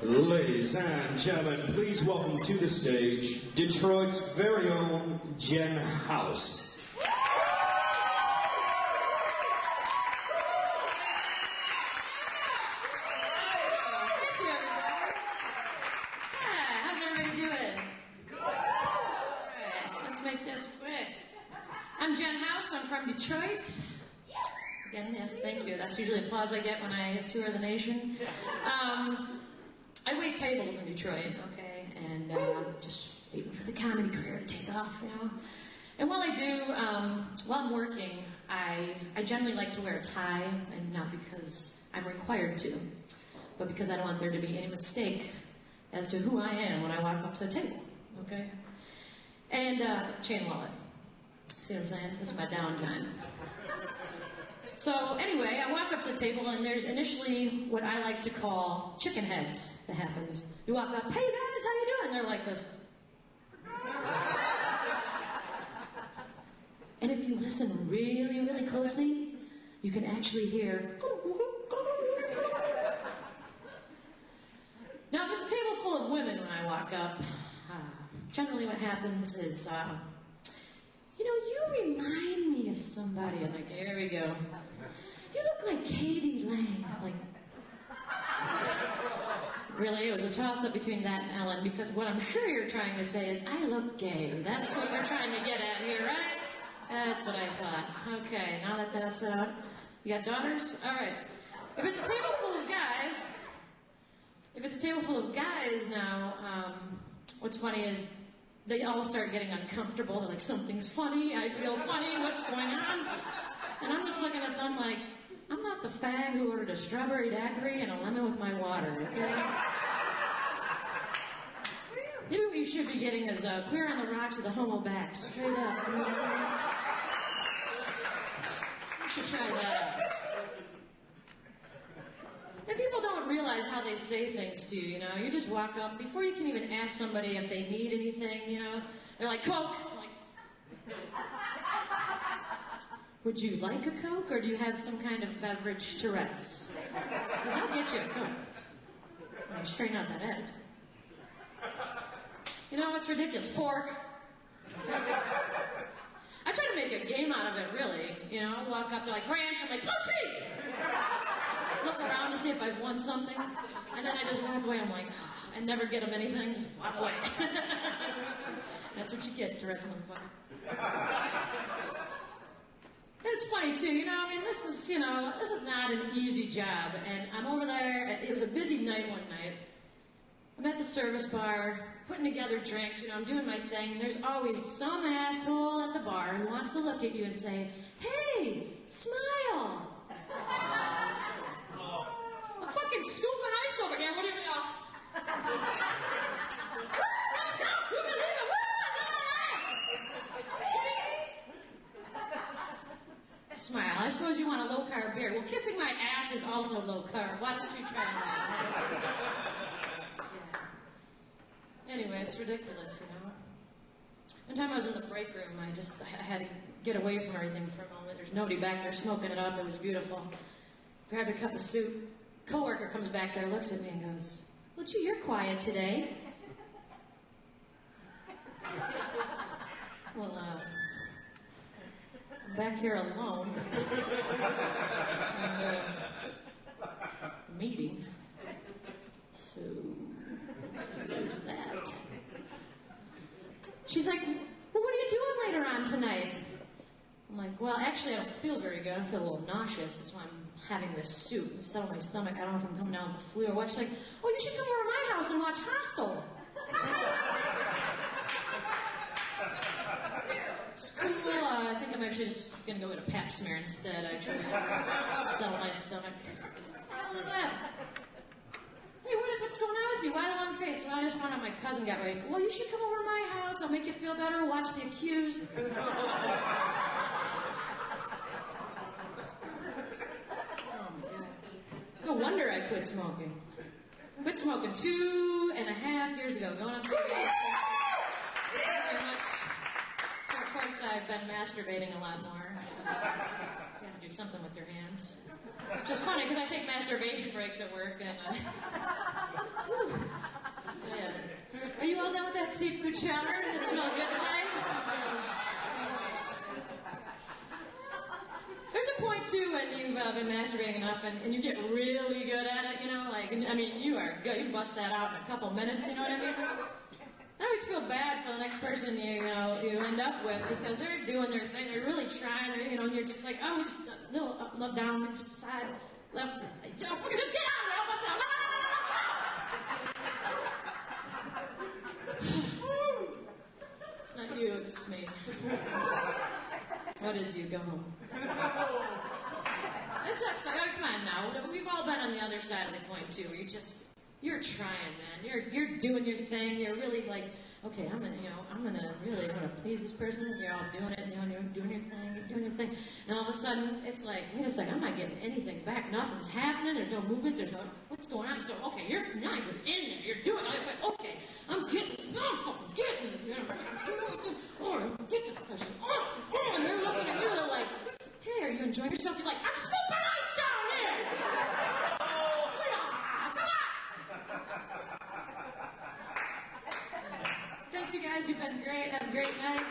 Ladies and gentlemen, please welcome to the stage Detroit's very own Jen House. Thank you, everybody. Hi, how's everybody doing? Good. All right, let's make this quick. I'm Jen House. I'm from Detroit. Again, yes, thank you. That's usually applause I get when I tour the nation. I wait tables in Detroit, okay, and just waiting for the comedy career to take off, you know. And while I do, while I'm working, I generally like to wear a tie, and not because I'm required to, but because I don't want there to be any mistake as to who I am when I walk up to the table, okay? And chain wallet. See what I'm saying? This is my downtime. So anyway, I walk up to the table and there's initially what I like to call chicken heads that happens. You walk up, hey guys, how you doing? They're like this. And if you listen really, really closely, you can actually hear. Now if it's a table full of women when I walk up, generally what happens is, you know, you remind me of somebody. I'm like, here we go. You look like Katie Lang. I'm like, really? It was a toss-up between that and Ellen, because what I'm sure you're trying to say is, I look gay. That's what we're trying to get at here, right? That's what I thought. Okay, now that that's out. You got daughters? All right. If it's a table full of guys now, what's funny is, they all start getting uncomfortable. They're like, something's funny, I feel funny, what's going on? And I'm just looking at them like, I'm not the fag who ordered a strawberry daiquiri and a lemon with my water, okay? Maybe what you should be getting is Queer on the Rocks with a homo back, straight up. You know what I'm saying? You should try that out. And people don't realize how they say things to you, you know? You just walk up, before you can even ask somebody if they need anything, you know? They're like, Coke! I'm like, would you like a Coke, or do you have some kind of beverage Tourette's? Because I'll get you a Coke. I'll straighten out that head. You know, it's ridiculous. Fork. I try to make a game out of it, really. You know, I walk up, they're like, Ranch, I'm like, Poachie! Look around to see if I've won something, and then I just walk away. I'm like, oh, I never get them anything, just walk away. That's what you get, Tourette's motherfucker. And it's funny too, you know, I mean, this is not an easy job, and I'm over there, it was a busy night one night. I'm at the service bar, putting together drinks, you know, I'm doing my thing, and there's always some asshole at the bar who wants to look at you and say, hey, smile! I'm fucking scooping ice over here. What do you mean? You believe it? Smile. I suppose you want a low-carb beer. Well, kissing my ass is also low-carb. Why don't you try that? Yeah. Anyway, it's ridiculous, you know. One time I was in the break room. I had to get away from everything for a moment. There's nobody back there smoking it up. It was beautiful. Grabbed a cup of soup. Coworker comes back there, looks at me and goes, well, gee, you're quiet today. Well, I'm back here alone. And, meeting. So, there's that. She's like, well, what are you doing later on tonight? I'm like, well, actually, I don't feel very good. I feel a little nauseous. That's why I'm having this soup. It's settled my stomach. I don't know if I'm coming down with the flu or what. She's like, oh, you should come over to my house and watch Hostel. School, I think I'm actually just going to go get a pap smear instead, actually. Settle my stomach. What the hell is that? Hey, what's going on with you? Why the long face? Well, I just found out my cousin got raped. Well, you should come over to my house. I'll make you feel better. Watch The Accused. No wonder I quit smoking. Quit smoking 2.5 years ago. Going up to so of course I've been masturbating a lot more. So you have to do something with your hands. Which is funny because I take masturbation breaks at work, and yeah. Are you all done with that seafood chowder? Did it smell good today? There's a point too when you've been masturbating enough and you get really good at it, you know, like, I mean, you are good. You bust that out in a couple minutes, you know what I mean? I always feel bad for the next person you end up with because they're doing their thing, they're really trying, and you're just like, oh, just a little up, left, down, just side, left, oh, fucking just get out of there, I'll bust it out. It's not you, it's me. What is you? Go home. It sucks. Come on now. We've all been on the other side of the coin too. Where you're trying, man. You're doing your thing. You're really like, okay, I'm gonna please this person. You're all doing it. You're doing your thing. And all of a sudden, it's like, wait a second, I'm not getting anything back. Nothing's happening. There's no movement. There's no, what's going on? So, okay, you're not even in there. You're doing it. Okay, I'm fucking getting this. Oh, get this person. Oh, and they're looking at you. They're like, hey, are you enjoying yourself? You're like, I'm scooping ice down here. Come on. Thanks, you guys. You've been great. Have a great night.